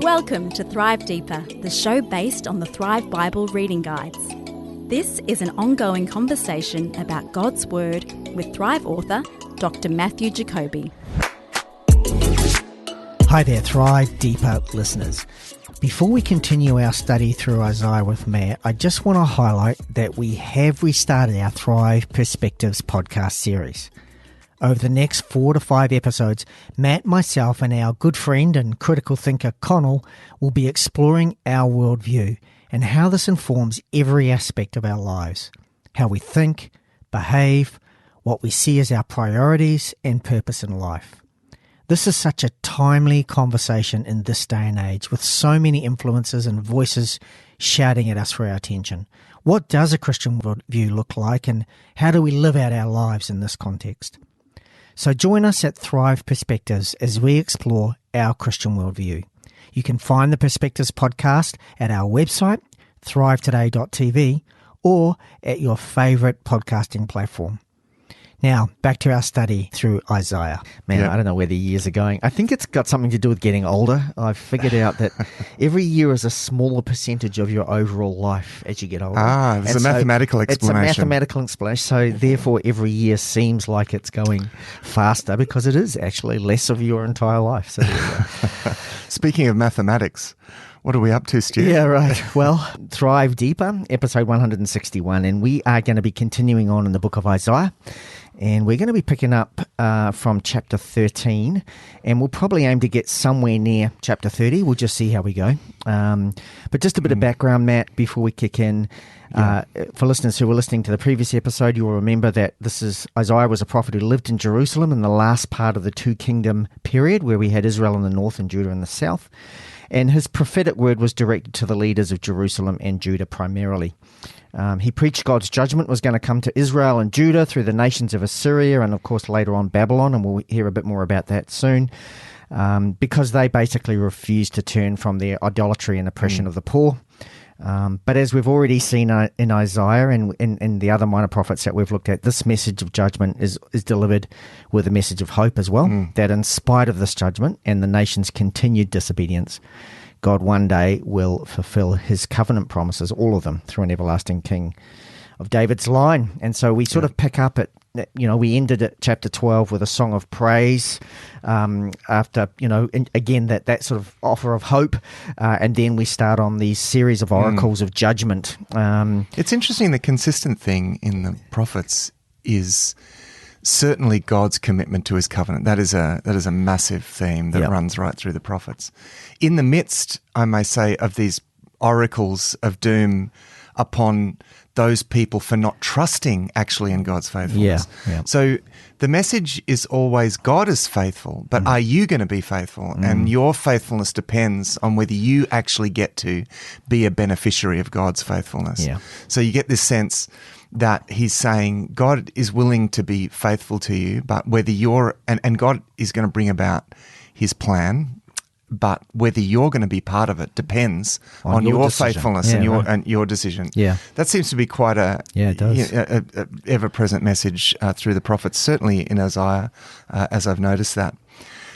Welcome to Thrive Deeper, the show based on the Thrive Bible reading guides. This is an ongoing conversation about God's Word with Thrive author, Dr. Matthew Jacoby. Hi there, Thrive Deeper listeners. Before we continue our study through Isaiah with Matt, I just want to highlight that we have restarted our Thrive Perspectives podcast series. Over the next 4 to 5 episodes, Matt, myself, and our good friend and critical thinker Connell will be exploring our worldview and how this informs every aspect of our lives, how we think, behave, what we see as our priorities and purpose in life. This is such a timely conversation in this day and age, with so many influences and voices shouting at us for our attention. What does a Christian worldview look like, and how do we live out our lives in this context? So join us at Thrive Perspectives as we explore our Christian worldview. You can find the Perspectives podcast at our website, thrivetoday.tv, or at your favourite podcasting platform. Now, back to our study through Isaiah. Man, Yep. I don't know where the years are going. I think it's got something to do with getting older. I've figured out that every year is a smaller percentage of your overall life as you get older. There's And a so mathematical explanation. It's a mathematical explanation. So therefore, every year seems like it's going faster because it is actually less of your entire life. So there you go. Speaking of mathematics, what are we up to, Stu? Yeah, right. Well, Thrive Deeper, episode 161, and we are going to be continuing on in the book of Isaiah. And we're going to be picking up from chapter 13, and we'll probably aim to get somewhere near chapter 30. We'll just see how we go. But just a bit of background, Matt, before we kick in. For listeners who were listening to the previous episode, you'll remember that Isaiah was a prophet who lived in Jerusalem in the last part of the two-kingdom period, where we had Israel in the north and Judah in the south. And his prophetic word was directed to the leaders of Jerusalem and Judah primarily. He preached God's judgment was going to come to Israel and Judah through the nations of Assyria and, of course, later on Babylon, and we'll hear a bit more about that soon, because they basically refused to turn from their idolatry and oppression of the poor. But as we've already seen in Isaiah and the other minor prophets that we've looked at, this message of judgment is delivered with a message of hope as well, that in spite of this judgment and the nation's continued disobedience, God one day will fulfill his covenant promises, all of them, through an everlasting king of David's line. And so we sort of pick up at, we ended at chapter 12 with a song of praise after, and again, that sort of offer of hope. And then we start on these series of oracles of judgment. It's interesting, the consistent thing in the prophets is certainly God's commitment to his covenant. That is a massive theme that runs right through the prophets. In the midst, I may say, of these oracles of doom upon those people for not trusting actually in God's faithfulness. Yeah. So the message is always God is faithful, but are you going to be faithful? And your faithfulness depends on whether you actually get to be a beneficiary of God's faithfulness. Yeah. So you get this sense that he's saying God is willing to be faithful to you, but whether you're, and God is going to bring about his plan, but whether you're going to be part of it depends on your faithfulness and your decision. Yeah. That seems to be quite a ever-present message through the prophets, certainly in Isaiah, as I've noticed that.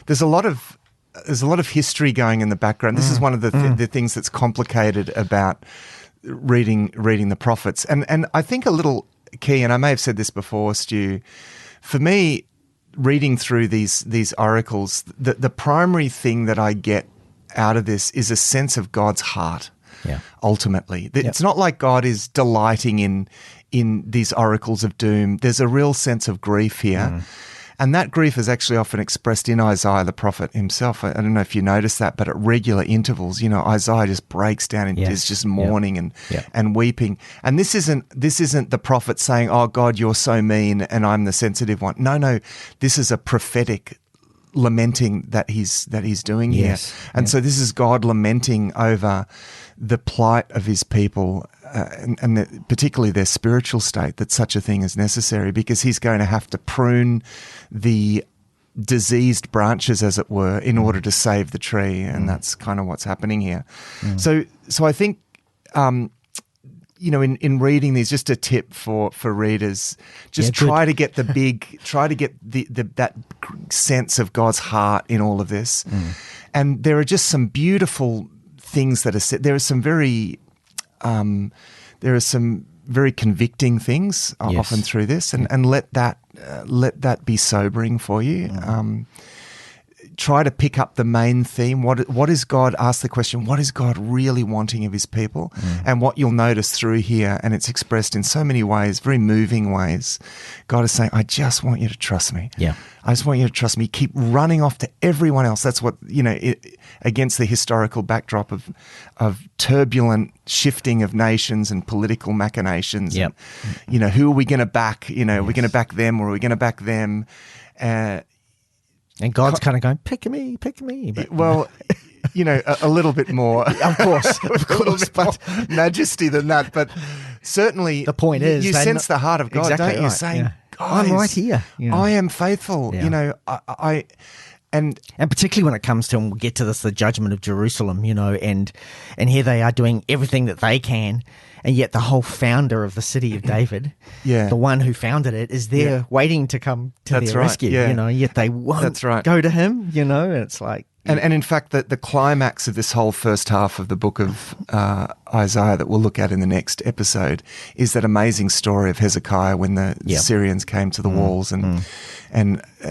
There's a lot of history going in the background. This is one of the things that's complicated about reading the prophets. And I think a little key, and I may have said this before, Stu, for me, reading through these oracles, the primary thing that I get out of this is a sense of God's heart. Yeah. Ultimately, it's not like God is delighting in these oracles of doom. There's a real sense of grief here. And that grief is actually often expressed in Isaiah the prophet himself. I don't know if you notice that, but at regular intervals, Isaiah just breaks down and is just mourning and weeping. And this isn't the prophet saying, "Oh God, you're so mean and I'm the sensitive one." No, this is a prophetic lamenting that he's doing here. And so this is God lamenting over the plight of his people, and particularly their spiritual state, that such a thing is necessary, because he's going to have to prune the diseased branches, as it were, in order to save the tree. And that's kind of what's happening here. So I think in reading these, just a tip for readers, just try to get that sense of God's heart in all of this. And there are just some beautiful things that are said. There are some very convicting things often through this, and let that be sobering for you. Try to pick up the main theme. What is God? Ask the question, what is God really wanting of his people? And what you'll notice through here, and it's expressed in so many ways, very moving ways, God is saying, I just want you to trust me. Yeah. I just want you to trust me. Keep running off to everyone else. That's what, against the historical backdrop of turbulent shifting of nations and political machinations. Yep. And, who are we going to back? Are we going to back them, or are we going to back them? And God's kind of going, pick me. But, well, a little bit more. Of course, but majesty than that. But certainly, the point is, you sense the heart of God, exactly don't you? Right. Saying, I'm right here. I am faithful. Yeah. And particularly when it comes to, and we'll get to this, the judgment of Jerusalem, and here they are doing everything that they can, and yet the whole founder of the city of David, the one who founded it, is there waiting to come to their rescue, yet they won't go to him, and it's like... And in fact, the climax of this whole first half of the book of Isaiah that we'll look at in the next episode is that amazing story of Hezekiah when the Syrians came to the walls and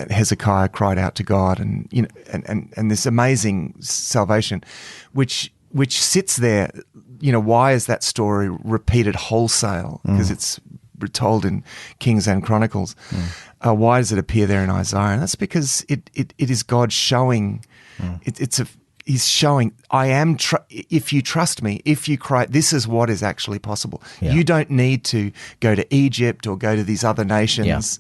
Hezekiah cried out to God, and and this amazing salvation, which sits there. Why is that story repeated wholesale? Because it's told in Kings and Chronicles. Why does it appear there in Isaiah? And that's because it is God showing. He's showing, I am, if you trust me, if you cry, this is what is actually possible. Yeah. You don't need to go to Egypt or go to these other nations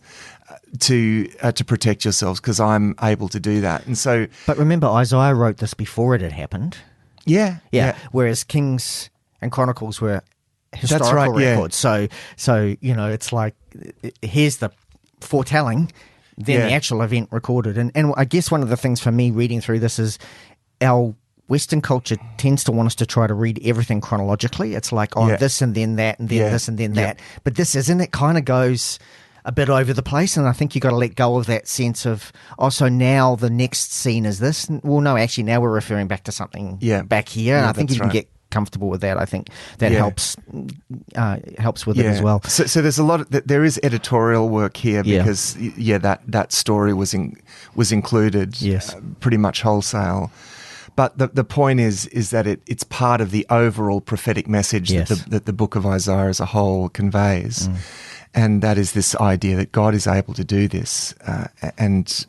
to protect yourselves, because I'm able to do that. And so, but remember, Isaiah wrote this before it had happened. Yeah. Whereas Kings and Chronicles were historical records. So it's like, here's the foretelling, then the actual event recorded. And I guess one of the things for me reading through this is our Western culture tends to want us to try to read everything chronologically. It's like, this and then that, and then this and then that. But this isn't. It kind of goes a bit over the place, and I think you got to let go of that sense of, so now the next scene is this. Well, no, actually, now we're referring back to something back here. And I think you can get comfortable with that. I think that helps with it as well. So there's a lot of, there is editorial work here, because that story was included pretty much wholesale. But the point is that it's part of the overall prophetic message that the book of Isaiah as a whole conveys, and that is this idea that God is able to do this, And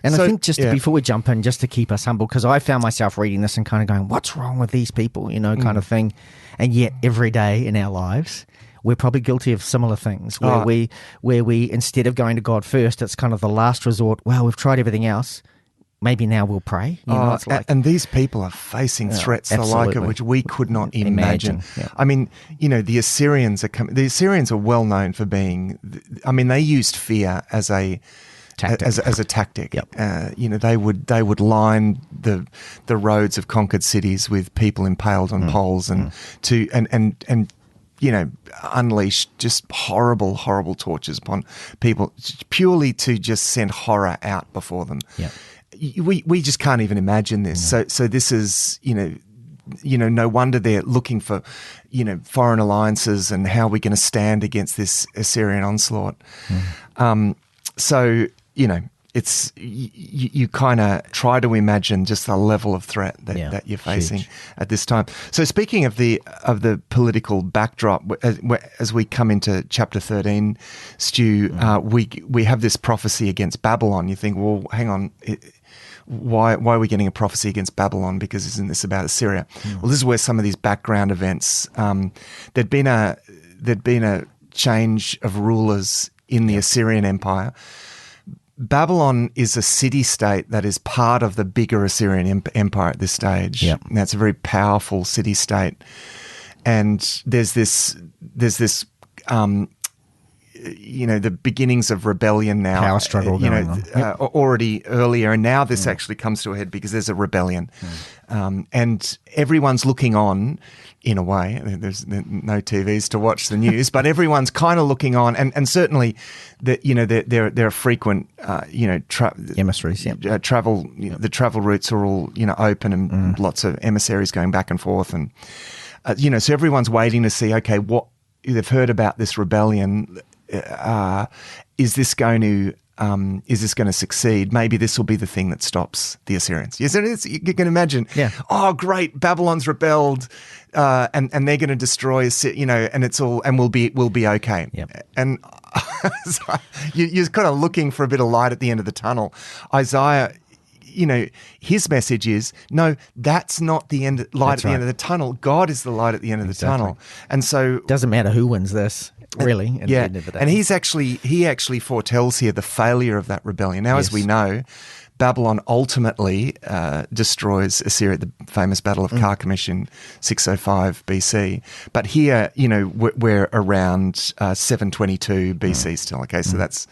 I think before we jump in, just to keep us humble, because I found myself reading this and kind of going, what's wrong with these people, kind of thing. And yet every day in our lives, we're probably guilty of similar things where we, instead of going to God first, it's kind of the last resort. Well, we've tried everything else. Maybe now we'll pray. It's like, and these people are facing threats the like of which we could not imagine. Yeah. I mean, the Assyrians are well known for being, they used fear as a tactic. Yep. They would line the roads of conquered cities with people impaled on poles and unleash just horrible tortures upon people, purely to just send horror out before them. Yeah. We just can't even imagine this. No. So this is, no wonder they're looking for, foreign alliances and how we're going to stand against this Assyrian onslaught. It's you kind of try to imagine just the level of threat that you're facing at this time. So speaking of the political backdrop, as we come into chapter 13, Stu, we have this prophecy against Babylon. You think, well, hang on. Why are we getting a prophecy against Babylon? Because isn't this about Assyria? Well, this is where some of these background events. There'd been a change of rulers in the Assyrian Empire. Babylon is a city-state that is part of the bigger Assyrian Empire at this stage. Yep. Now, it's a very powerful city-state, and there's this the beginnings of rebellion now. Power struggle going on. Already earlier, and now this actually comes to a head because there's a rebellion. And everyone's looking on, in a way. There's no TVs to watch the news, but everyone's kind of looking on, and certainly, there are frequent, emissaries. Travel. The travel routes are all open, and lots of emissaries going back and forth, and so everyone's waiting to see. Okay, what they've heard about this rebellion. Is this going to succeed? Maybe this will be the thing that stops the Assyrians. Yes, you can imagine. Yeah. Oh, great! Babylon's rebelled, and they're going to destroy. And it's all, and we'll be okay. Yep. And so you're kind of looking for a bit of light at the end of the tunnel. Isaiah. His message is, no, that's not the light at the end of the tunnel. God is the light at the end of the tunnel. And so... Doesn't matter who wins this, really, at the end of the day. And he actually foretells here the failure of that rebellion. Now, as we know, Babylon ultimately destroys Assyria, the famous Battle of Carchemish in 605 BC. But here, we're around 722 BC still. Okay, so that's...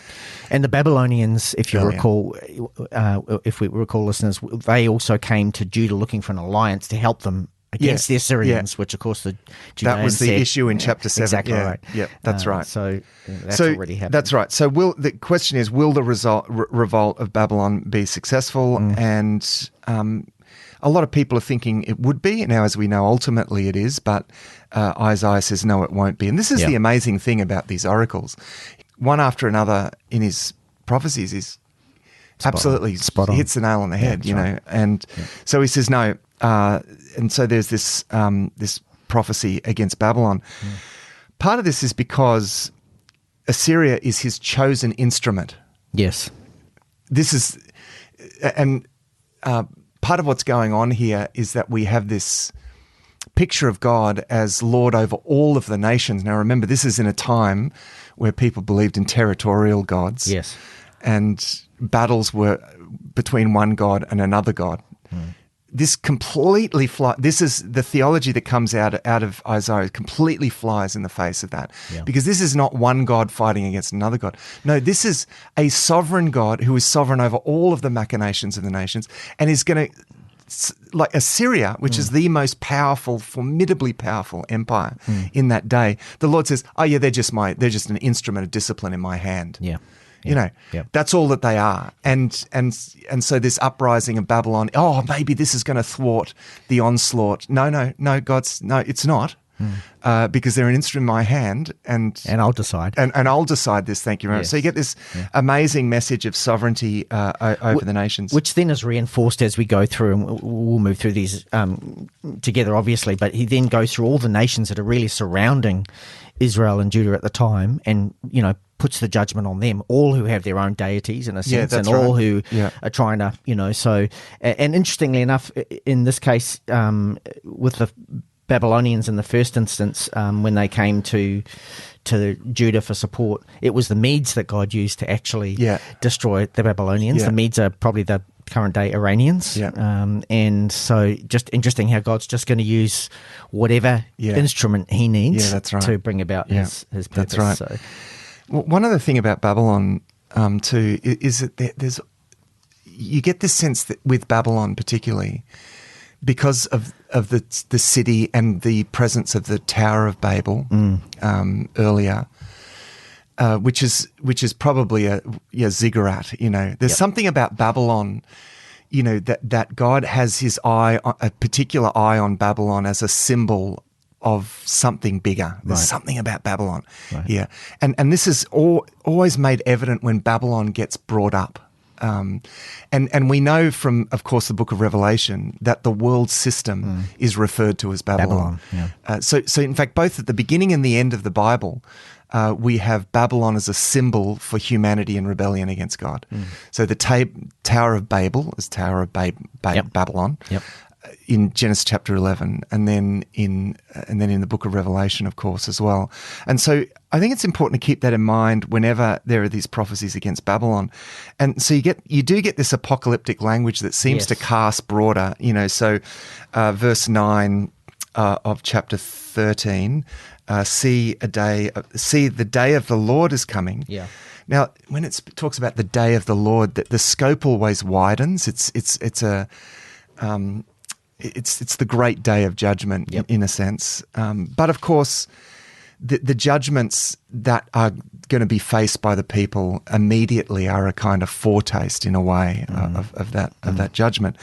And the Babylonians, if you recall, if we recall, listeners, they also came to Judah looking for an alliance to help them against the Assyrians, which of course the Judeans that was the issue in chapter 7. Exactly right. Yeah, that's right. So that's already happened. That's right. So the question is, will the revolt of Babylon be successful? And a lot of people are thinking it would be. Now, as we know, ultimately it is, but Isaiah says, no, it won't be. And this is the amazing thing about these oracles. One after another in his prophecies is absolutely spot on. Hits the nail on the head, right. And so he says, no. And so there's this prophecy against Babylon. Part of this is because Assyria is his chosen instrument. Yes. This is, and part of what's going on here is that we have this picture of God as Lord over all of the nations. Now, remember, this is in a time where people believed in territorial gods. Yes. And battles were between one God and another God. This completely this is the theology that comes out of Isaiah completely flies in the face of that. Because this is not one God fighting against another God. No, this is a sovereign God who is sovereign over all of the machinations of the nations and is going to, like Assyria, which is the most powerful, formidably powerful empire in that day. The Lord says, oh yeah, they're just an instrument of discipline in my hand. Yeah. That's all that they are. And so this uprising of Babylon, oh, maybe this is going to thwart the onslaught. No, it's not. Because they're an instrument in my hand. And I'll decide. And I'll decide this, thank you very much. So you get this amazing message of sovereignty over the nations. Which then is reinforced as we go through, and we'll move through these together, obviously, but he then goes through all the nations that are really surrounding Israel and Judah at the time and, puts the judgment on them, all who have their own deities in a sense, and all who are trying to, so, and interestingly enough, in this case, with the Babylonians in the first instance, when they came to Judah for support, it was the Medes that God used to actually destroy the Babylonians. The Medes are probably the current day Iranians. And so just interesting how God's just going to use whatever instrument he needs to bring about his purpose. That's right. So. Well, one other thing about Babylon too is that you get this sense that with Babylon particularly, because of the city and the presence of the Tower of Babel earlier, which is probably a ziggurat. There's something about Babylon, that God has his eye, a particular eye on Babylon as a symbol of something bigger. There's something about Babylon here. And this is always made evident when Babylon gets brought up. And we know from, of course, the book of Revelation that the world system is referred to as Babylon. So in fact, both at the beginning and the end of the Bible, we have Babylon as a symbol for humanity and rebellion against God. So the Tower of Babel is Tower of Babylon. In Genesis chapter 11, and then in the book of Revelation, of course, as well. And so I think it's important to keep that in mind whenever there are these prophecies against Babylon. And so you do get this apocalyptic language that seems to cast broader. So verse 9 of chapter 13, see the day of the Lord is coming. Yeah. Now, when it talks about the day of the Lord, the scope always widens. It's the great day of judgment, in a sense. But of course, the judgments that are going to be faced by the people immediately are a kind of foretaste, in a way, of that judgment.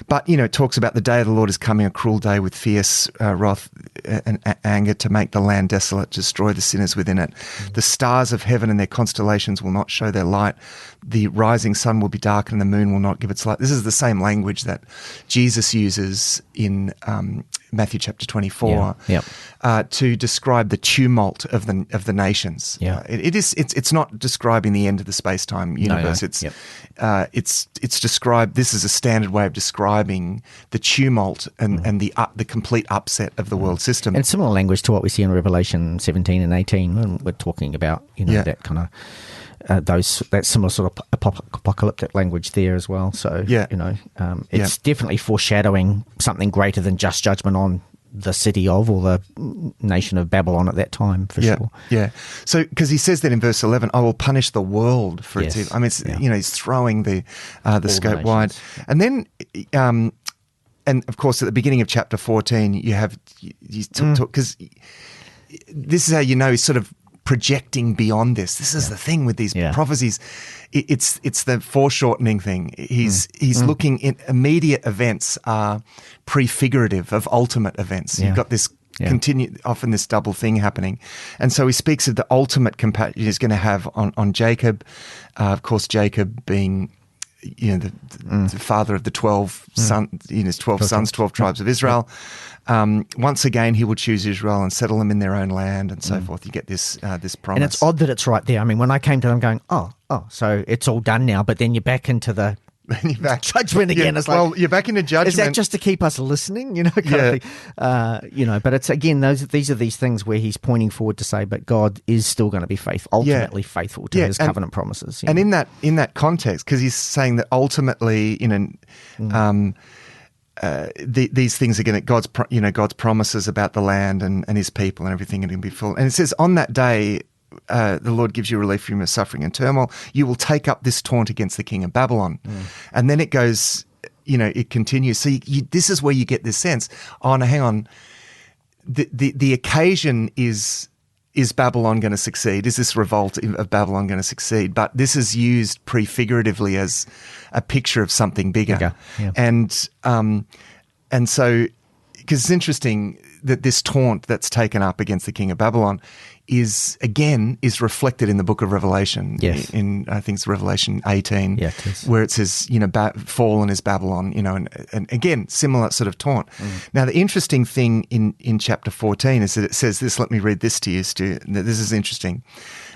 But it talks about the day of the Lord is coming, a cruel day with fierce wrath and anger to make the land desolate, destroy the sinners within it. The stars of heaven and their constellations will not show their light. The rising sun will be darkened and the moon will not give its light. This is the same language that Jesus uses in Matthew chapter 24 to describe the tumult of the nations. It's not describing the end of the space-time universe. It's described. This is a standard way of describing the tumult and the complete upset of the world system. And similar language to what we see in Revelation 17 and 18 when we're talking about that kind of that similar sort of apocalyptic language there as well. So it's definitely foreshadowing something greater than just judgment on the city or the nation of Babylon at that time, for sure. Yeah. So, because he says that in verse 11, I will punish the world for its evil. I mean, he's throwing the scope wide. And then, and of course, at the beginning of chapter 14, you have, because this is how he's sort of projecting beyond this. This is the thing with these prophecies. It's the foreshortening thing. He's looking in immediate events are prefigurative of ultimate events. You've got this often this double thing happening. And so he speaks of the ultimate compassion he's going to have on Jacob. Of course, Jacob being the father of the 12 sons, 12 sons, 12 tribes of Israel. Once again, he will choose Israel and settle them in their own land and so forth. You get this promise. And it's odd that it's right there. I mean, when I came to them going, so it's all done now, but then you're back into the judgment again. It's like, you're back into judgment. Is that just to keep us listening? Kind of thing. But it's, again, these are these things where he's pointing forward to say, but God is still going to be ultimately faithful to his covenant promises. And in that context, because he's saying that ultimately, these things are going to God's promises about the land and his people and everything are going to be full. And it says, on that day, the Lord gives you relief from your suffering and turmoil. You will take up this taunt against the king of Babylon. And then it goes, it continues. So this is where you get this sense. Oh, no, hang on. The occasion is Babylon going to succeed? Is this revolt of Babylon going to succeed? But this is used prefiguratively as a picture of something bigger. And so, because it's interesting that this taunt that's taken up against the king of Babylon is reflected in the book of Revelation. Yes. In I think it's Revelation 18, where it says, fallen is Babylon, and again, similar sort of taunt. Now, the interesting thing in chapter 14 is that it says this. Let me read this to you, Stu. This is interesting.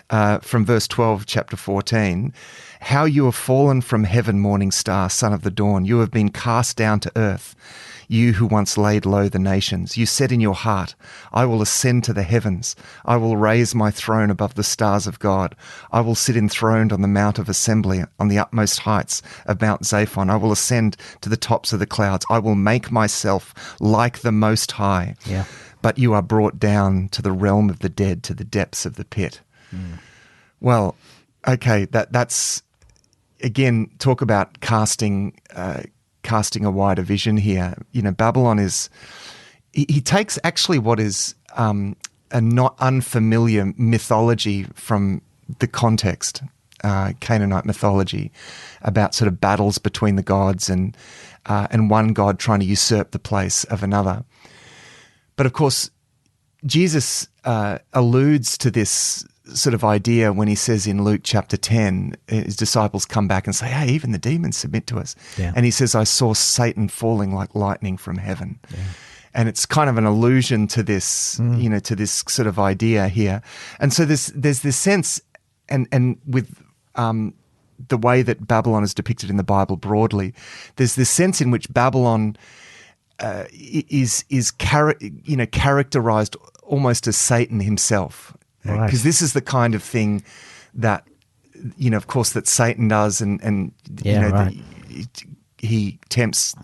From verse 12, chapter 14, how you have fallen from heaven, morning star, son of the dawn. You have been cast down to earth. You who once laid low the nations, you said in your heart, I will ascend to the heavens. I will raise my throne above the stars of God. I will sit enthroned on the mount of assembly, on the utmost heights of Mount Zaphon. I will ascend to the tops of the clouds. I will make myself like the Most High. But you are brought down to the realm of the dead, to the depths of the pit. Well, okay, that's, again, talk about casting a wider vision here. Babylon is, he takes actually what is a not unfamiliar mythology from the context, Canaanite mythology, about sort of battles between the gods and one god trying to usurp the place of another. But of course, Jesus alludes to this sort of idea when he says in Luke chapter 10, his disciples come back and say, hey, even the demons submit to us. And he says, I saw Satan falling like lightning from heaven. And it's kind of an allusion to this, to this sort of idea here. And so there's this sense, and with the way that Babylon is depicted in the Bible broadly, there's this sense in which Babylon is characterized almost as Satan himself. Because this is the kind of thing that, of course, that Satan does, and he tempts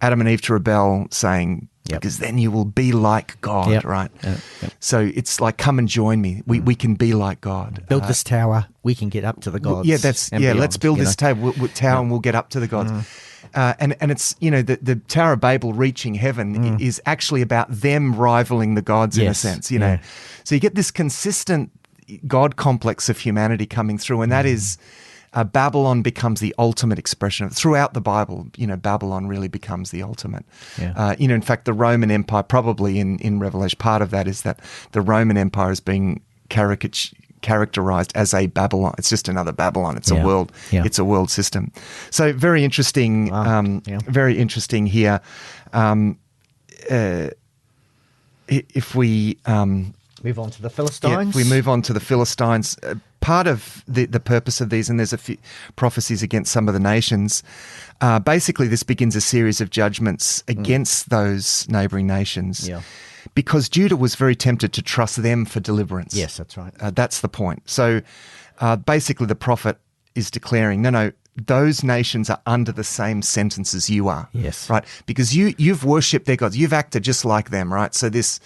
Adam and Eve to rebel, saying, because then you will be like God, right? So it's like, come and join me. We can be like God. Build this tower. We can get up to the gods. Let's build this tower and we'll get up to the gods. And it's, the Tower of Babel reaching heaven is actually about them rivaling the gods in a sense, So you get this consistent God complex of humanity coming through, and that is Babylon becomes the ultimate expression of it. Throughout the Bible, Babylon really becomes the ultimate. In fact, the Roman Empire, probably in Revelation, part of that is that the Roman Empire is being characterized as a Babylon. It's just another Babylon. It's a world. It's a world system. So very interesting. Very interesting here. If we move on to the Philistines. We move on to the Philistines. Part of the purpose of these, and there's a few prophecies against some of the nations, basically this begins a series of judgments against those neighbouring nations. Because Judah was very tempted to trust them for deliverance. Yes, that's right. That's the point. So basically the prophet is declaring, no, those nations are under the same sentence as you are. Yes. Right? Because you've worshipped their gods. You've acted just like them, right? So this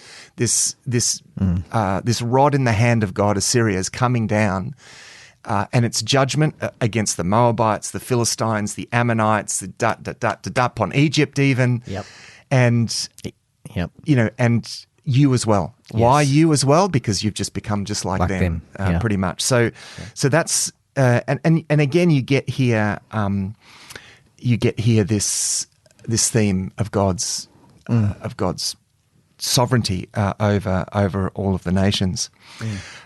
rod in the hand of God, Assyria, is coming down, and it's judgment against the Moabites, the Philistines, the Ammonites, on Egypt even. And and you as well. Why you as well? Because you've just become just like them. Pretty much. So that's and again you get here this theme of God's sovereignty over all of the nations.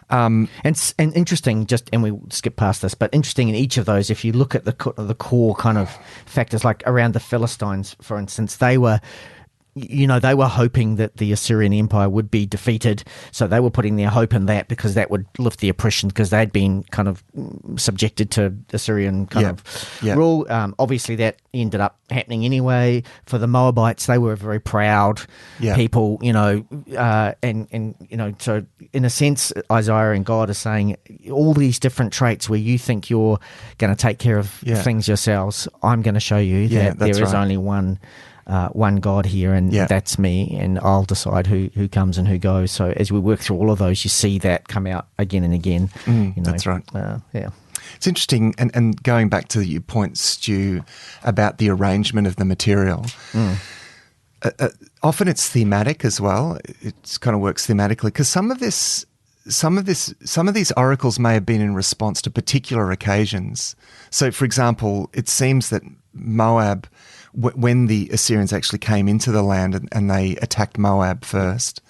And interesting, and we skip past this, but interesting in each of those, if you look at the core kind of factors, like around the Philistines, for instance, they were hoping that the Assyrian Empire would be defeated, so they were putting their hope in that because that would lift the oppression, because they'd been kind of subjected to Assyrian kind of rule. Obviously, that ended up happening anyway. For the Moabites, they were a very proud people, so in a sense, Isaiah and God are saying all these different traits where you think you're going to take care of things yourselves, I'm going to show you that there is only one God here, and that's me, and I'll decide who comes and who goes. So as we work through all of those, you see that come out again and again. That's right. It's interesting, and going back to your point, Stu, about the arrangement of the material. Often it's thematic as well. It kind of works thematically, because some of these oracles may have been in response to particular occasions. So, for example, it seems that Moab, when the Assyrians actually came into the land and they attacked Moab first,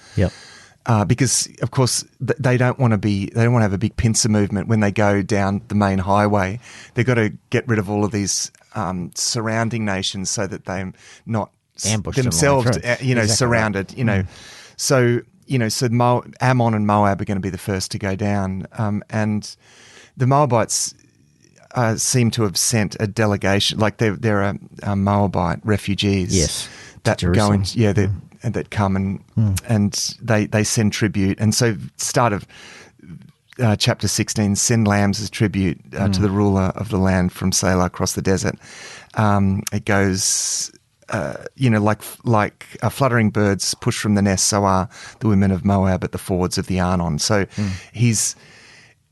because of course they don't want to have a big pincer movement when they go down the main highway. They've got to get rid of all of these surrounding nations so that they're not themselves, surrounded. So Ammon and Moab are going to be the first to go down, and the Moabites seem to have sent a delegation, like there are Moabite refugees that go in, that come and they send tribute, and so start of chapter 16, send lambs as tribute to the ruler of the land from Selah across the desert. It goes, like fluttering birds push from the nest, so are the women of Moab at the fords of the Arnon. So he's,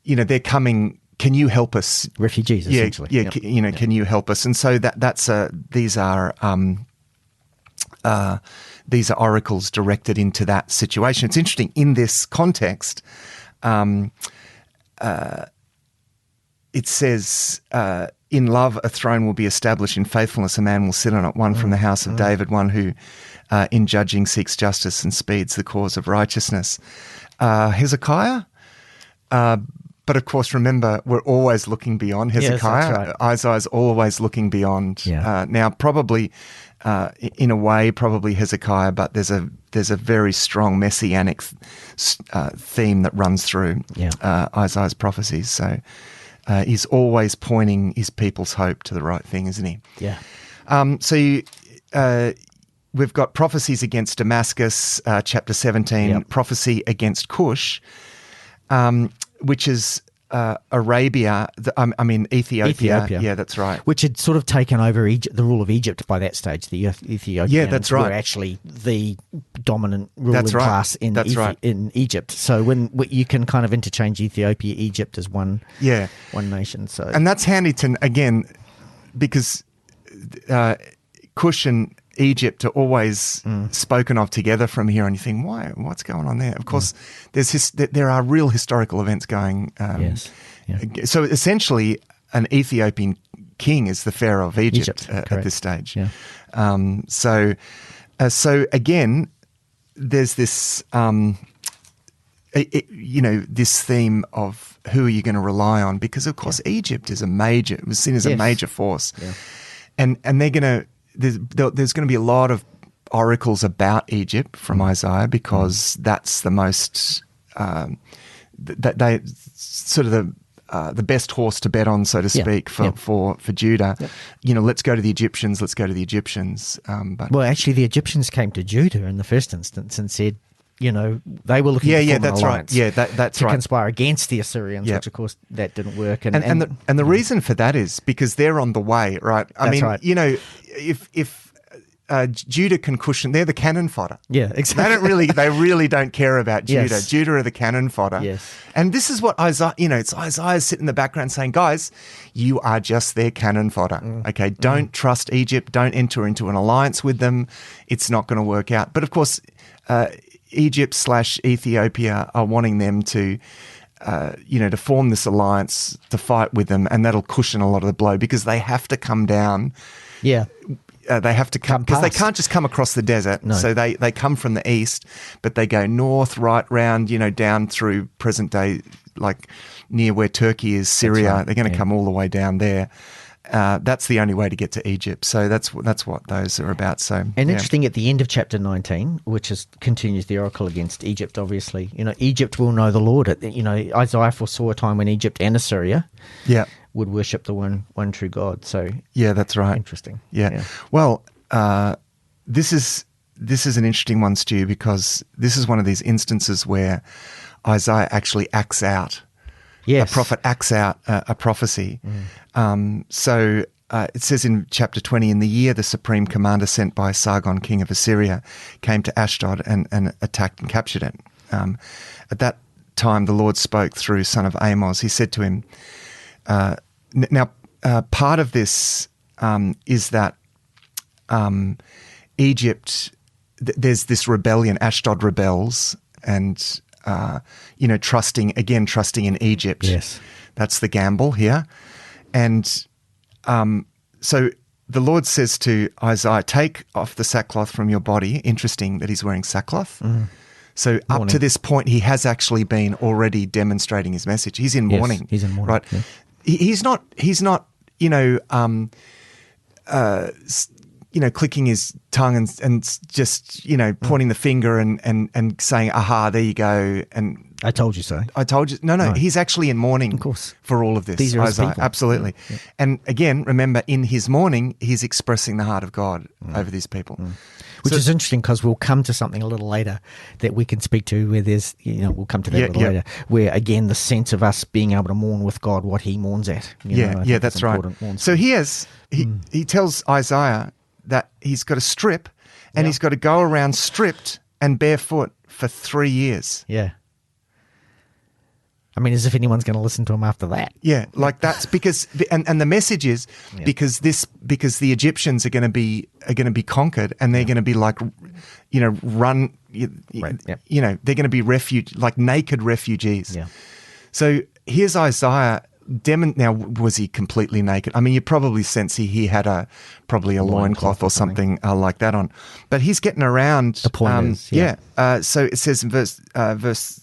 they're coming. Can you help us? Refugees, essentially. Can you help us? And so these are oracles directed into that situation. It's interesting in this context. It says, "In love, a throne will be established. In faithfulness, a man will sit on it. One from the house of David, one who, in judging, seeks justice and speeds the cause of righteousness." Hezekiah. But of course, remember, we're always looking beyond Hezekiah. Yes, that's right. Isaiah's always looking beyond. Now, probably, in a way, probably Hezekiah, but there's a very strong messianic theme that runs through Isaiah's prophecies. So he's always pointing his people's hope to the right thing, isn't he? We've got prophecies against Damascus, chapter 17, prophecy against Cush. Which is Arabia, Ethiopia. Yeah, that's right. Which had sort of taken over the rule of Egypt by that stage. The Ethiopians that's right. were actually the dominant ruling class in Egypt. So when you can kind of interchange Ethiopia, Egypt as one nation. So, and that's handy to, again, because Cush and Egypt are always spoken of together from here, and you think, what's going on there? Of course, there are real historical events going. Yes. Yeah. So essentially, an Ethiopian king is the pharaoh of Egypt at this stage. Yeah. So again, there's this, this theme of who are you going to rely on? Because of course, Egypt is it was seen as a major force, and they're going to. There's going to be a lot of oracles about Egypt from Isaiah, because that's the most they sort of the best horse to bet on, so to speak, for Judah. Yep. Let's go to the Egyptians. But actually, the Egyptians came to Judah in the first instance and said, they were looking to form an alliance. Yeah, that's right. To conspire against the Assyrians, which of course that didn't work. And the reason for that is because they're on the way, right? Right. If Judah can cushion, they're the cannon fodder. Yeah, exactly. They really don't care about Judah. Yes. Judah are the cannon fodder. Yes. And this is what Isaiah, it's Isaiah sitting in the background saying, guys, you are just their cannon fodder. Okay, don't trust Egypt. Don't enter into an alliance with them. It's not going to work out. But of course, Egypt/Ethiopia are wanting them to form this alliance to fight with them, and that'll cushion a lot of the blow, because they have to come down. Yeah. They have to come, because they can't just come across the desert. No. So they come from the east, but they go north, right round, down through present day, like near where Turkey is, Syria. Right. They're going to come all the way down there. That's the only way to get to Egypt. So that's what those are about. So, interesting, at the end of chapter 19, which continues the oracle against Egypt, obviously, Egypt will know the Lord. Isaiah foresaw a time when Egypt and Assyria would worship the one true God. So that's right. Interesting. Yeah. Well, this is an interesting one, Stu, because this is one of these instances where Isaiah actually acts out. Yes. A prophet acts out a prophecy. So it says in chapter 20, in the year the supreme commander sent by Sargon, king of Assyria, came to Ashdod and attacked and captured it. At that time the Lord spoke through son of Amos. He said to him, now part of this is that Egypt, there's this rebellion, Ashdod rebels, and trusting in Egypt. Yes. That's the gamble here. And so the Lord says to Isaiah, take off the sackcloth from your body. Interesting that he's wearing sackcloth. So up to this point, he has actually been already demonstrating his message. He's in mourning. Yes, he's in mourning. Right. Yeah. He's not, clicking his tongue and just, pointing the finger and saying, aha, there you go. And I told you so. I told you. No. He's actually in mourning, of course, for all of this. These are his people. Absolutely. Yeah. And again, remember, in his mourning, he's expressing the heart of God over these people. Which is interesting, because we'll come to something a little later that we can speak to, where there's, we'll come to that a little later, where again, the sense of us being able to mourn with God what he mourns at. That's right. So he tells Isaiah that he's got to strip, and he's got to go around stripped and barefoot for 3 years. Yeah. I mean, as if anyone's going to listen to him after that. Yeah, like that's because, and the message is because the Egyptians are going to be conquered, and they're going to be like, run, right. they're going to be naked refugees. Yeah. So here's Isaiah. Now, was he completely naked? I mean, you probably sense he had probably a loincloth or something like that on. But he's getting around. The point is, so it says in verse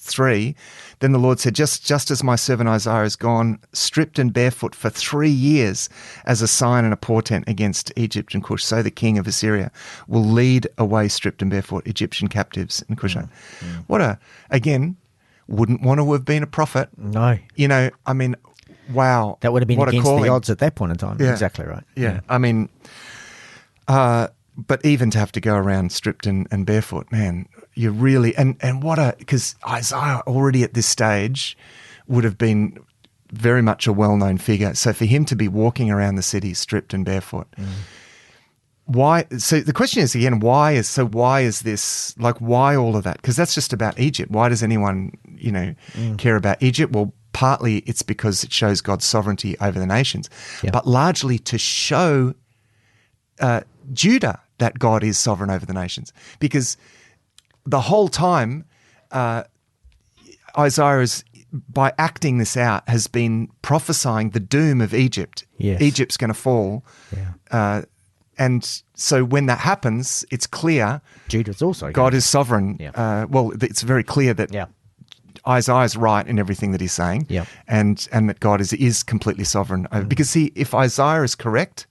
3, then the Lord said, just as my servant Isaiah has gone stripped and barefoot for 3 years as a sign and a portent against Egypt and Cush, so the king of Assyria will lead away stripped and barefoot Egyptian captives and Cushite. Again, wouldn't want to have been a prophet. No. I mean, wow. That would have been against the odds at that point in time. Yeah. Exactly right. Yeah. I mean, but even to have to go around stripped and barefoot, man, you really, because Isaiah already at this stage would have been very much a well-known figure. So for him to be walking around the city stripped and barefoot, why? So the question is again, why is this, like, why all of that? Because that's just about Egypt. Why does anyone, care about Egypt? Well, partly it's because it shows God's sovereignty over the nations, but largely to show Judah that God is sovereign over the nations. Because the whole time, Isaiah is, by acting this out, has been prophesying the doom of Egypt. Yes. Egypt's going to fall. Yeah. And so when that happens, it's clear Judah's also God is sovereign. Yeah. Well, it's very clear that Isaiah's right in everything that he's saying, and that God is completely sovereign. Because see, if Isaiah is correct,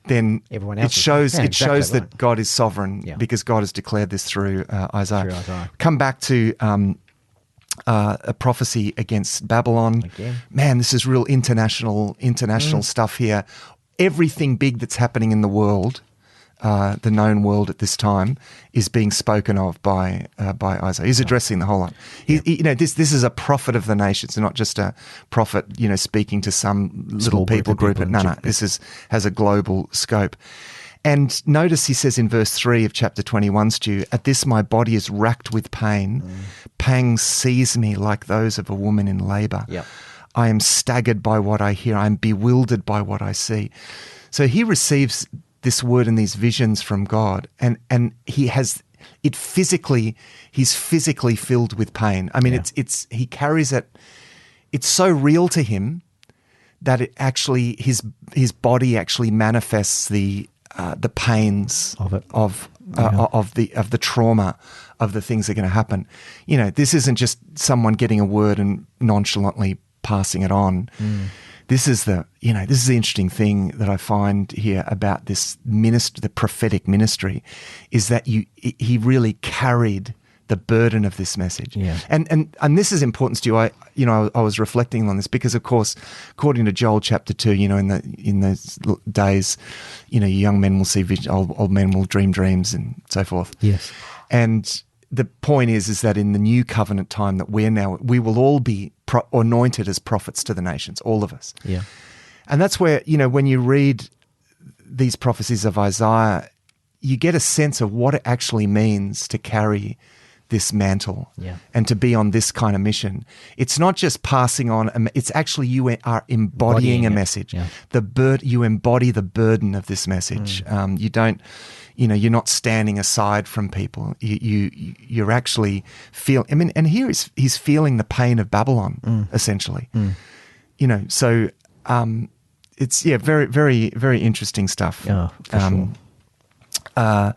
then everyone else it shows right. that God is sovereign, because God has declared this through Isaiah. Through Isaiah. Come back to a prophecy against Babylon. Again. Man, this is real international stuff here. Everything big that's happening in the world, the known world at this time, is being spoken of by Isaiah. He's addressing the whole lot. This is a prophet of the nations, not just a prophet, speaking to some little people group. No, this has a global scope. And notice he says in verse 3 of chapter 21, Stu, "At this my body is racked with pain. Pangs seize me like those of a woman in labour. Yep. I am staggered by what I hear. I am bewildered by what I see." So he receives this word and these visions from God, and he has it physically. He's physically filled with pain. I mean, he carries it. It's so real to him that it actually his body actually manifests the pains of it. of the trauma of the things that are going to happen. This isn't just someone getting a word and nonchalantly passing it on. This is the interesting thing that I find here about this ministry, the prophetic ministry, is that he really carried the burden of this message. Yeah. And this is important to you. I was reflecting on this because, of course, according to Joel chapter 2, in those days, young men will see visions, old men will dream dreams, and so forth. Yes. And the point is that in the new covenant time that we will all be anointed as prophets to the nations, all of us. Yeah. And that's where, when you read these prophecies of Isaiah, you get a sense of what it actually means to carry this mantle and to be on this kind of mission. It's not just passing on, it's actually you are embodying a message. Yeah. You embody the burden of this message. You don't, you're not standing aside from people. You're actually and here he's feeling the pain of Babylon, essentially. So it's very, very, very interesting stuff. Yeah, for sure.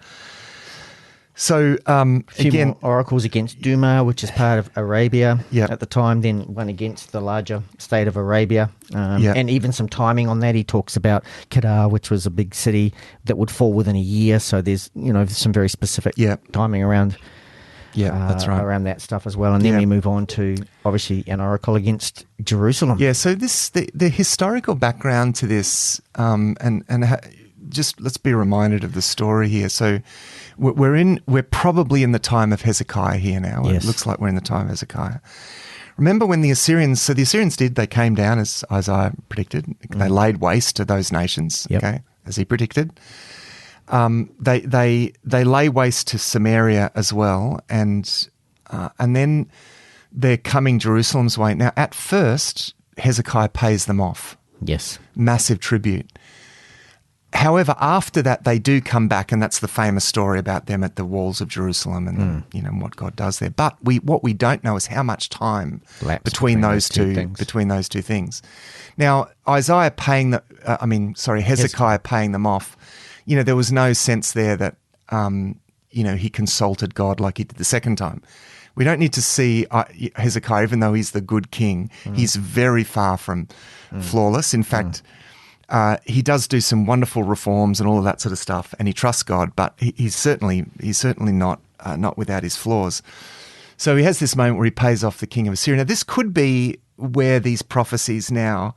So again, oracles against Duma, which is part of Arabia at the time, then one against the larger state of Arabia, and even some timing on that. He talks about Kedar, which was a big city that would fall within a year. So there's some very specific timing around that's right, around that stuff as well. And then we move on to obviously an oracle against Jerusalem. Yeah. So the historical background to this, just let's be reminded of the story here. So we're probably in the time of Hezekiah here now. Yes. It looks like we're in the time of Hezekiah. Remember when the Assyrians they came down as Isaiah predicted. They laid waste to those nations, as he predicted. They lay waste to Samaria as well, and then they're coming Jerusalem's way. Now, at first, Hezekiah pays them off. Yes. Massive tribute. However, after that, they do come back, and that's the famous story about them at the walls of Jerusalem and what God does there. But what we don't know is how much time between those two things. Now, Hezekiah paying them off. There was no sense there that he consulted God like he did the second time. We don't need to see Hezekiah, even though he's the good king. He's very far from flawless. In fact. He does do some wonderful reforms and all of that sort of stuff, and he trusts God, but he's certainly not without his flaws. So he has this moment where he pays off the king of Assyria. Now, this could be where these prophecies now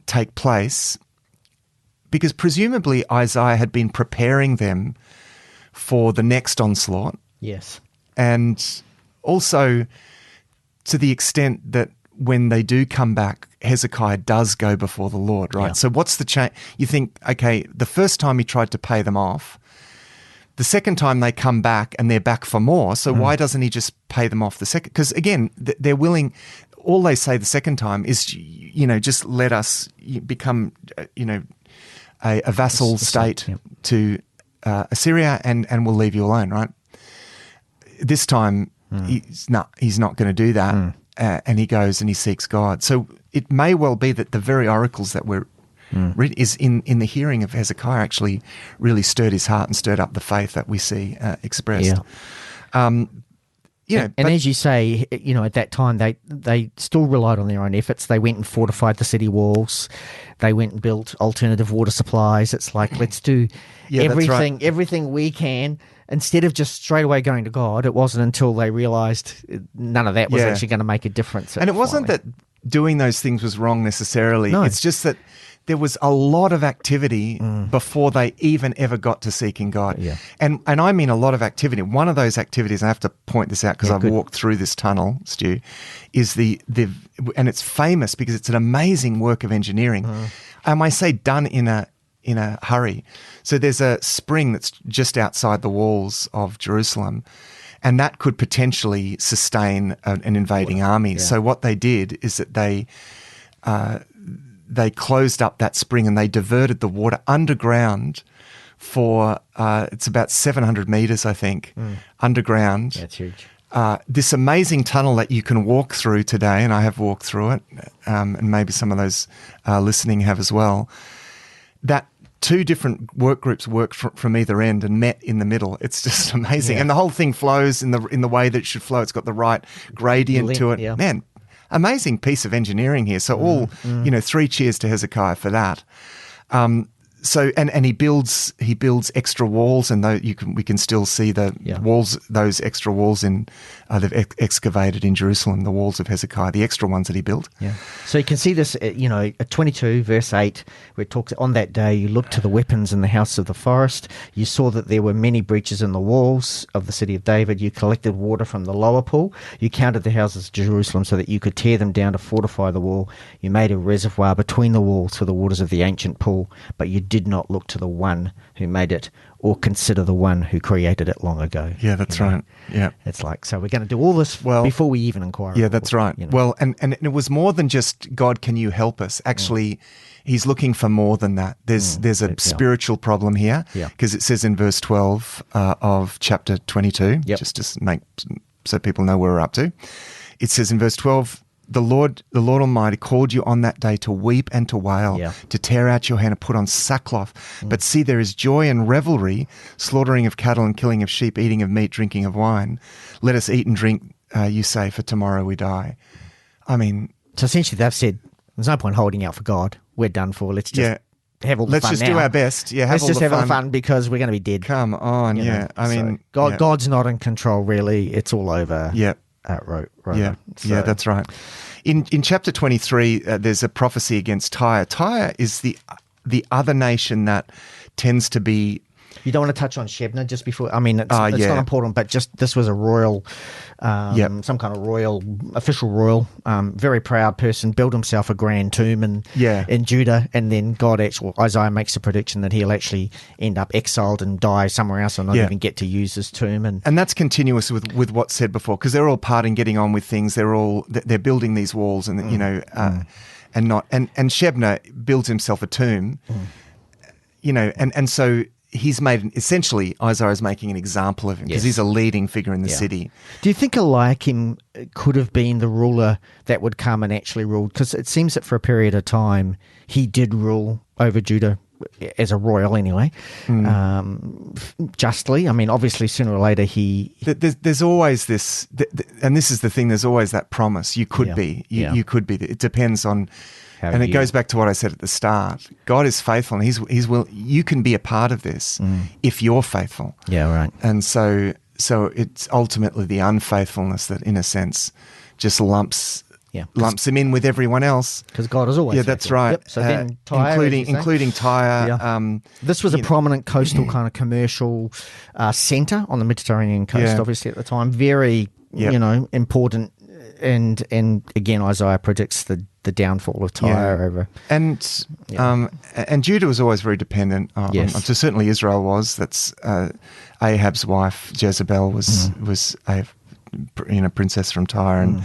take place, because presumably Isaiah had been preparing them for the next onslaught. Yes. And also to the extent that when they do come back, Hezekiah does go before the Lord, right? Yeah. So what's the change? You think, okay, the first time he tried to pay them off, the second time they come back and they're back for more. So why doesn't he just pay them off the second? Because again, they're willing. All they say the second time is, just let us become, a vassal state to Assyria, and we'll leave you alone, right? This time, he's not going to do that, and he goes and he seeks God. So it may well be that the very oracles that we're reading is in the hearing of Hezekiah actually really stirred his heart and stirred up the faith that we see expressed. And as you say, at that time they still relied on their own efforts. They went and fortified the city walls. They went and built alternative water supplies. It's like, let's do everything we can. Instead of just straight away going to God, it wasn't until they realised none of that was actually going to make a difference. And it wasn't that doing those things was wrong necessarily. No. It's just that there was a lot of activity before they even ever got to seeking God. Yeah. And I mean a lot of activity. One of those activities, I have to point this out because I've walked through this tunnel, Stu, is and it's famous because it's an amazing work of engineering. I say done in a hurry. So there's a spring that's just outside the walls of Jerusalem, and that could potentially sustain an invading army. Yeah. So what they did is that they closed up that spring and they diverted the water underground for, it's about 700 meters, I think, underground. That's huge. This amazing tunnel that you can walk through today, and I have walked through it, and maybe some of those listening have as well, that two different work groups worked from either end and met in the middle. It's just amazing. Yeah. And the whole thing flows in the way that it should flow. It's got the right gradient to it. Yeah. Man, amazing piece of engineering here. So 3 cheers to Hezekiah for that. So and he builds extra walls, and we can still see the walls, those extra walls they've excavated in Jerusalem, the walls of Hezekiah, the extra ones that he built. Yeah. So you can see this, at 22 verse 8, where it talks, on that day you looked to the weapons in the house of the forest. You saw that there were many breaches in the walls of the city of David. You collected water from the lower pool. You counted the houses of Jerusalem so that you could tear them down to fortify the wall. You made a reservoir between the walls for the waters of the ancient pool, but you did not look to the one who made it or consider the one who created it long ago. Yeah, that's right. Yeah. It's like, so we're going to do all this before we even inquire. Yeah, that's right. Well, and it was more than just, God, can you help us? Actually, he's looking for more than that. There's a spiritual problem here, because it says in verse 12 of chapter 22, just to make so people know where we're up to. It says in verse 12, The Lord Almighty called you on that day to weep and to wail, to tear out your hand and put on sackcloth. But see, there is joy and revelry, slaughtering of cattle and killing of sheep, eating of meat, drinking of wine. Let us eat and drink, you say, for tomorrow we die. I mean... So essentially they've said, there's no point holding out for God. We're done for. Let's just have all the fun now. Let's just do our best. Yeah, let's just have all the fun because we're going to be dead. Come on, I mean... God's not in control, really. It's all over. Yeah. Right. Yeah, that's right. In chapter 23, there's a prophecy against Tyre. Tyre is the other nation that tends to be... You don't want to touch on Shebna just before... I mean, it's not important, but just this was a royal, some kind of official royal, very proud person, built himself a grand tomb in Judah, and then Isaiah makes a prediction that he'll actually end up exiled and die somewhere else and not even get to use his tomb. And that's continuous with what's said before, because they're all parting, getting on with things. They're building these walls, and and Shebna builds himself a tomb, and so... He's made, essentially, Isaiah's making an example of him because he's a leading figure in the city. Do you think Eliakim could have been the ruler that would come and actually rule? Because it seems that for a period of time, he did rule over Judah as a royal anyway, justly. I mean, obviously, sooner or later There's always this, and this is the thing, there's always that promise. You could be. You could be. It depends on... And it goes back to what I said at the start. God is faithful, and He's will. You can be a part of this if you're faithful. Yeah, right. And so it's ultimately the unfaithfulness that, in a sense, just lumps him in with everyone else. Because God is always faithful. That's right. Yep. So then Tyre, including Tyre. Yeah. This was a prominent coastal kind of commercial centre on the Mediterranean coast, obviously at the time. Very important and again, Isaiah predicts the downfall of Tyre over. And Judah was always very dependent on, so certainly Israel was. That's Ahab's wife, Jezebel, was a princess from Tyre,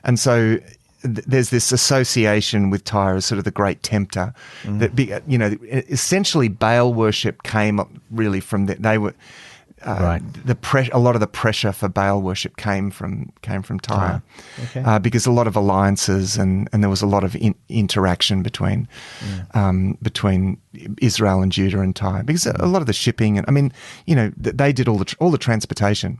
and so there's this association with Tyre as sort of the great tempter. That essentially Baal worship came really from they were. A lot of the pressure for Baal worship came from Tyre, because a lot of alliances and there was a lot of interaction between Israel and Judah and Tyre, because a lot of the shipping and they did all the transportation.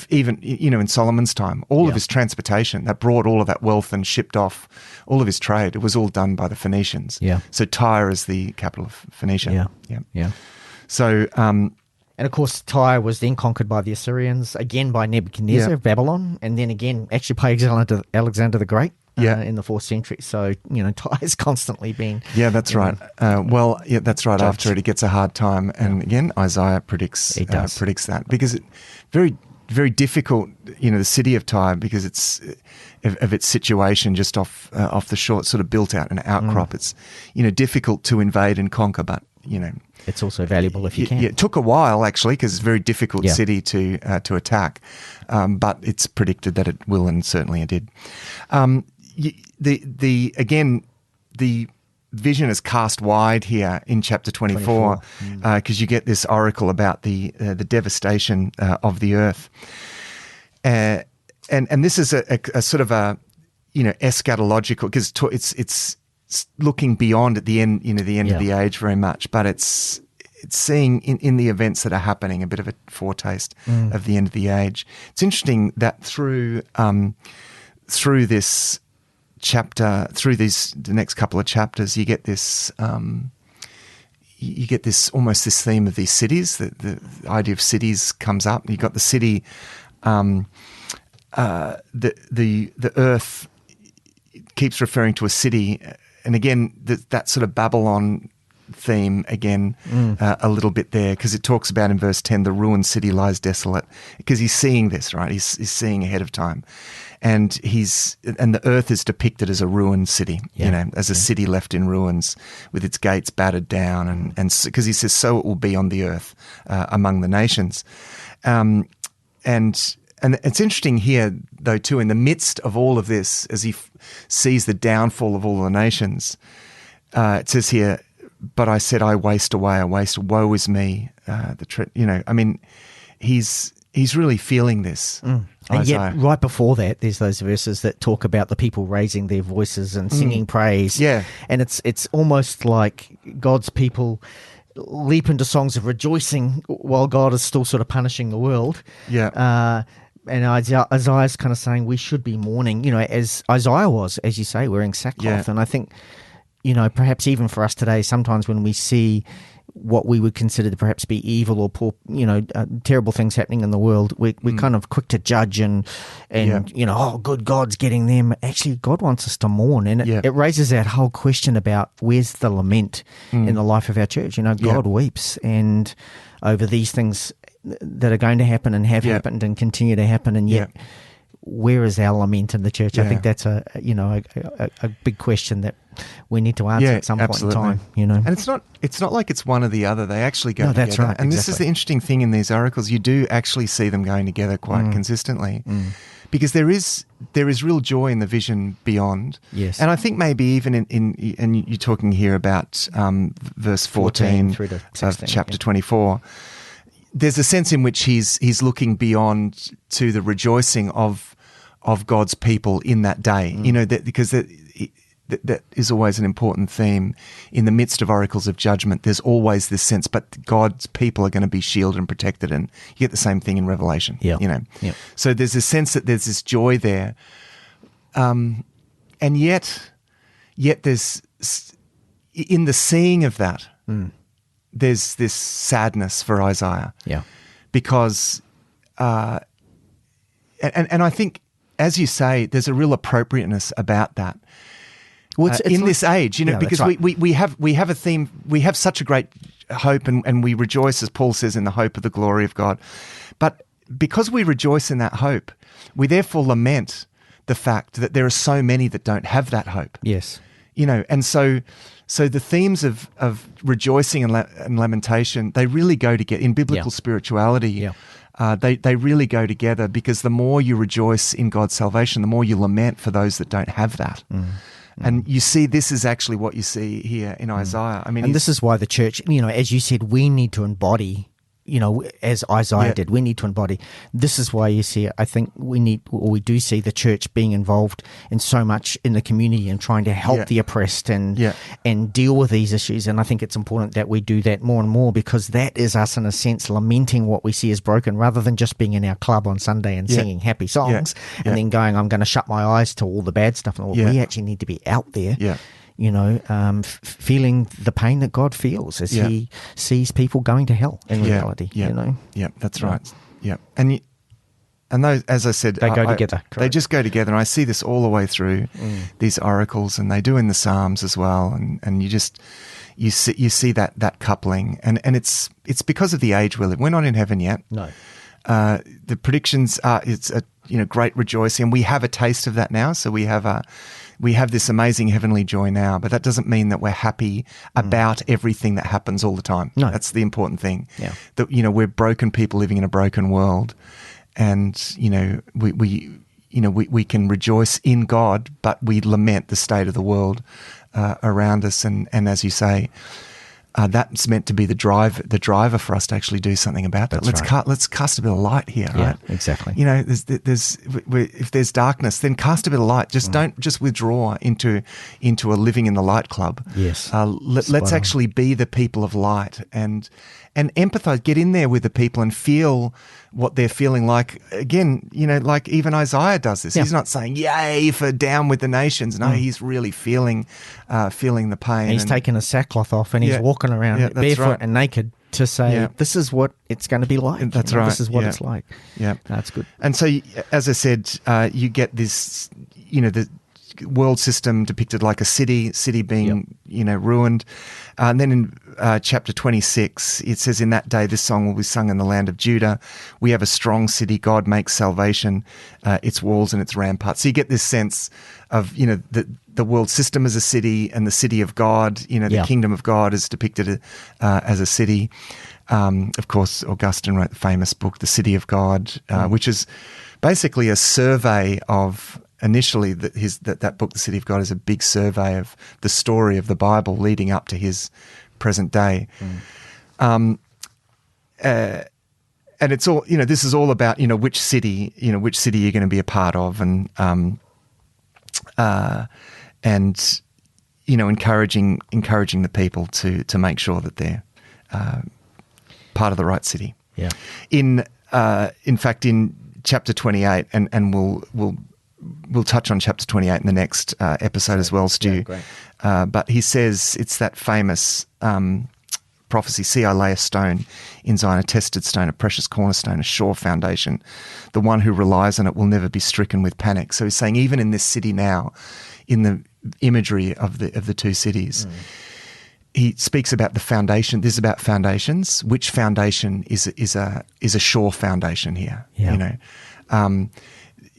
Even in Solomon's time, all of his transportation that brought all of that wealth and shipped off all of his trade, it was all done by the Phoenicians. So Tyre is the capital of Phoenicia. So, and of course, Tyre was then conquered by the Assyrians, again by Nebuchadnezzar of Babylon, and then again actually by Alexander the Great in the 4th century. So, Tyre's constantly been... Yeah, that's right. That's right. Judged. After it gets a hard time. And again, Isaiah predicts that. Because very, very difficult, the city of Tyre, because it's... Of its situation just off the shore, sort of built out an outcrop. It's difficult to invade and conquer, but it's also valuable if you can. It took a while actually, because it's a very difficult city to attack, but it's predicted that it will, and certainly it did. The vision is cast wide here in chapter 24, because you get this oracle about the devastation of the earth. And this is a sort of a eschatological, because it's looking beyond at the end of the age very much, but it's seeing in the events that are happening a bit of a foretaste of the end of the age. It's interesting that through this chapter, through the next couple of chapters, you get this almost this theme of these cities. The idea of cities comes up. You've got the city. The earth keeps referring to a city, and again that sort of Babylon theme again a little bit there, because it talks about in verse 10 the ruined city lies desolate, because he's seeing this, right? He's seeing ahead of time, and the earth is depicted as a ruined city, as a city left in ruins with its gates battered down, and because he says so it will be on the earth among the nations, And it's interesting here, though, too, in the midst of all of this, as he sees the downfall of all the nations, it says here, "But I said, I waste away, I waste. Woe is me." He's really feeling this. And yet, right before that, there's those verses that talk about the people raising their voices and singing praise. Yeah, and it's almost like God's people leap into songs of rejoicing while God is still sort of punishing the world. And Isaiah's kind of saying we should be mourning, as Isaiah was, as you say, wearing sackcloth. And I think, perhaps even for us today, sometimes when we see what we would consider to perhaps be evil or poor, terrible things happening in the world, we're kind of quick to judge and good, God's getting them. Actually, God wants us to mourn. And it raises that whole question about where's the lament in the life of our church. God weeps and over these things that are going to happen and have happened and continue to happen, and yet where is our lament in the church? I think that's a big question that we need to answer at some point in time. And it's not like it's one or the other. They actually go together. That's right. And this is the interesting thing in these oracles. You do actually see them going together quite consistently, because there is real joy in the vision beyond. Yes. And I think maybe even in and you're talking here about verse 14 through to 16, of chapter 24. There's a sense in which he's looking beyond to the rejoicing of God's people in that day. Because that is always an important theme in the midst of oracles of judgment. There's always this sense, but God's people are going to be shielded and protected, and you get the same thing in Revelation. So there's a sense that there's this joy there, and yet there's in the seeing of that. There's this sadness for Isaiah. Because, and I think, as you say, there's a real appropriateness about that. In this age, because we have a theme, we have such a great hope, and we rejoice, as Paul says, in the hope of the glory of God. But because we rejoice in that hope, we therefore lament the fact that there are so many that don't have that hope. Yes. And so the themes of rejoicing and lamentation, they really go together in biblical spirituality. Yeah. They really go together, because the more you rejoice in God's salvation, the more you lament for those that don't have that. And you see, this is actually what you see here in Isaiah. I mean, and this is why the church, as you said, we need to embody, as Isaiah did, we need to embody. This is why you see, I think we do see the church being involved in so much in the community and trying to help the oppressed and deal with these issues. And I think it's important that we do that more and more, because that is us, in a sense, lamenting what we see as broken, rather than just being in our club on Sunday and singing happy songs and then going, I'm going to shut my eyes to all the bad stuff. We actually need to be out there. Feeling the pain that God feels as He sees people going to hell in reality. Yeah, that's right. Yeah, and those, as I said, they go together. Correct. They just go together, and I see this all the way through these oracles, and they do in the Psalms as well. And you see that coupling, and it's because of the age we live. We're not in heaven yet. No. The predictions are it's a great rejoicing, and we have a taste of that now. So we have this amazing heavenly joy now, but that doesn't mean that we're happy about everything that happens all the time. No. That's the important thing. Yeah. That, we're broken people living in a broken world, and, we can rejoice in God, but we lament the state of the world around us. And as you say, that's meant to be the driver for us to actually do something about that. Let's cast a bit of light here, right? Yeah, exactly. If there's darkness, then cast a bit of light. Just don't just withdraw into a living in the light club. Yes. Let's actually be the people of light and empathize. Get in there with the people and feel what they're feeling like. Again, like even Isaiah does this. Yeah. He's not saying "Yay for down with the nations." No, he's really feeling the pain. And he's taken a sackcloth off and he's walking around barefoot and naked to say, "This is what it's going to be like." That's right. This is what it's like. Yeah, that's good. And so, as I said, you get this. The world system depicted like a city being ruined, and then in chapter 26 it says, in that day this song will be sung in the land of Judah, we have a strong city, God makes salvation its walls and its ramparts. So you get this sense of the world system as a city, and the city of God, the kingdom of God is depicted as a city. Of course, Augustine wrote the famous book The City of God, which is basically a survey of. Initially, that book, The City of God, is a big survey of the story of the Bible leading up to his present day. And it's all, this is all about, which city you're going to be a part of, and encouraging the people to make sure that they're part of the right city. Yeah. In fact, in chapter 28, and we'll touch on chapter 28 in the next episode as well, Stu. Yeah, great. But he says, it's that famous prophecy, "See, I lay a stone in Zion, a tested stone, a precious cornerstone, a sure foundation. The one who relies on it will never be stricken with panic." So he's saying, even in this city now, in the imagery of the two cities, he speaks about the foundation. This is about foundations. Which foundation is a sure foundation here? Yeah.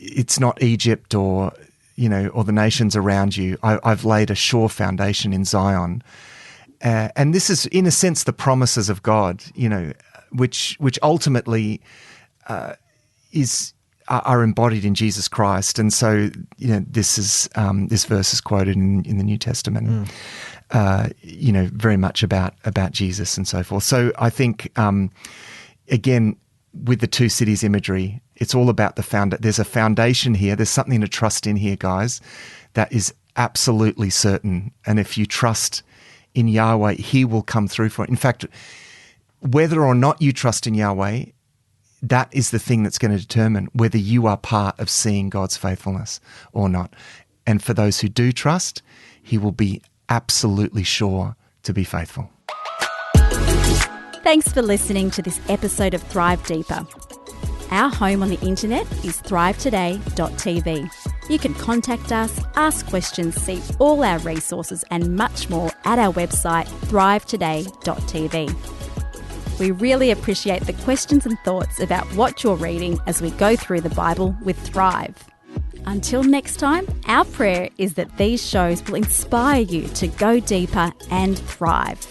It's not Egypt or the nations around you. I've laid a sure foundation in Zion. And this is, in a sense, the promises of God, which ultimately are embodied in Jesus Christ. And so, this verse is quoted in the New Testament, very much about Jesus and so forth. So I think, again, with the two cities imagery, it's all about there's a foundation here. There's something to trust in here, guys, that is absolutely certain. And if you trust in Yahweh, He will come through for it. In fact, whether or not you trust in Yahweh, that is the thing that's going to determine whether you are part of seeing God's faithfulness or not. And for those who do trust, He will be absolutely sure to be faithful. Thanks for listening to this episode of Thrive Deeper. Our home on the internet is thrivetoday.tv. You can contact us, ask questions, see all our resources and much more at our website thrivetoday.tv. We really appreciate the questions and thoughts about what you're reading as we go through the Bible with Thrive. Until next time, our prayer is that these shows will inspire you to go deeper and thrive.